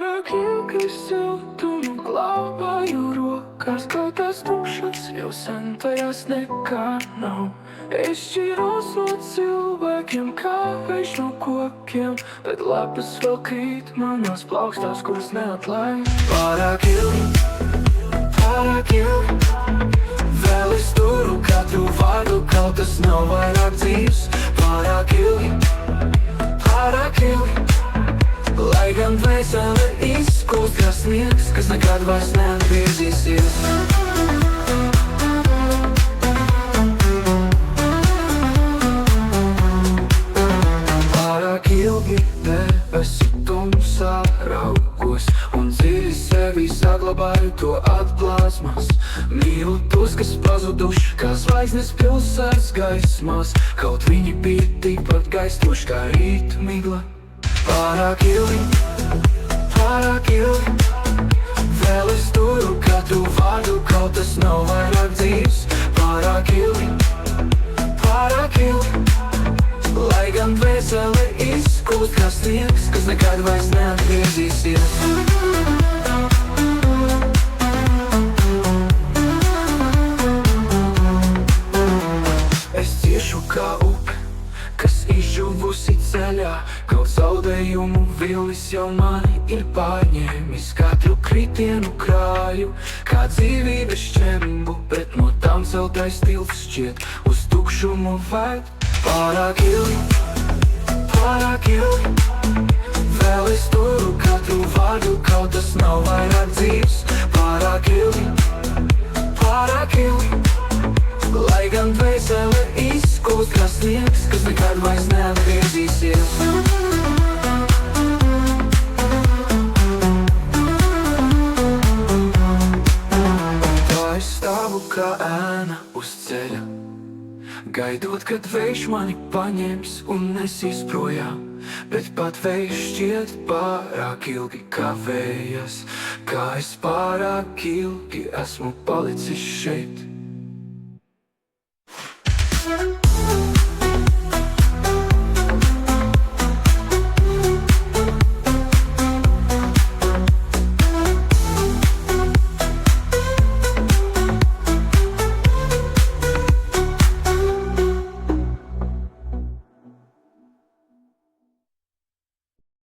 Pārāk ilgi siltumu glābāju rokās, kaut tās tumšas jau sen tajās nekā nav. Es šķiros no cilvēkiem kā vējš no kokiem, bet lapas vēl krīt manās plaukstās, kuras neatlaid. Pārāk ilgi, vēl es turu katru vārdu, kaut tas nav vairāk dzīves. Pārāk ilgi, lai gan dvēsele izkūst kā sniegs, kas nekad vairs neatgriezīsies. Pārāk ilgi debesu tumsā raugos un dziļi sevi saglabāju to atplāsmas. Mīlu tos, kas pazuduši kā zvaigznes pilsētas gaismās, kaut viņi bija tikpat gaistoši kā rīt migla. Pārāk ilgi, vēl es turu katru vārdu, kaut tas nav vairāk dzīves. Pārāk ilgi, lai gan dvēsele izkūst kā sniegs, kas nekad vairs neatgriezīsies. Es ciešu kā upe, kas izžuvusi ceļā, kaut zaudējumu vilnis jau mani ir pārņēmis. Katru kritienu krāju, kā dzīvības šķembu, bet no tām celtais tilts šķiet uz tukšumu ved. Pārāk ilgi, vēl es turu katru vārdu, kaut tas nav vairāk dzīves. Pārāk ilgi, lai gan dvēsele izkūst kā sniegs, kas nekad vairs neatgriezīsies. Tā es stāvu kā ēna uz ceļa, gaidot, kad vējš mani paņems un nesīs projām. Bet pat vējš šķiet pārāk ilgi kavējas, kā es pārāk ilgi esmu palicis šeit.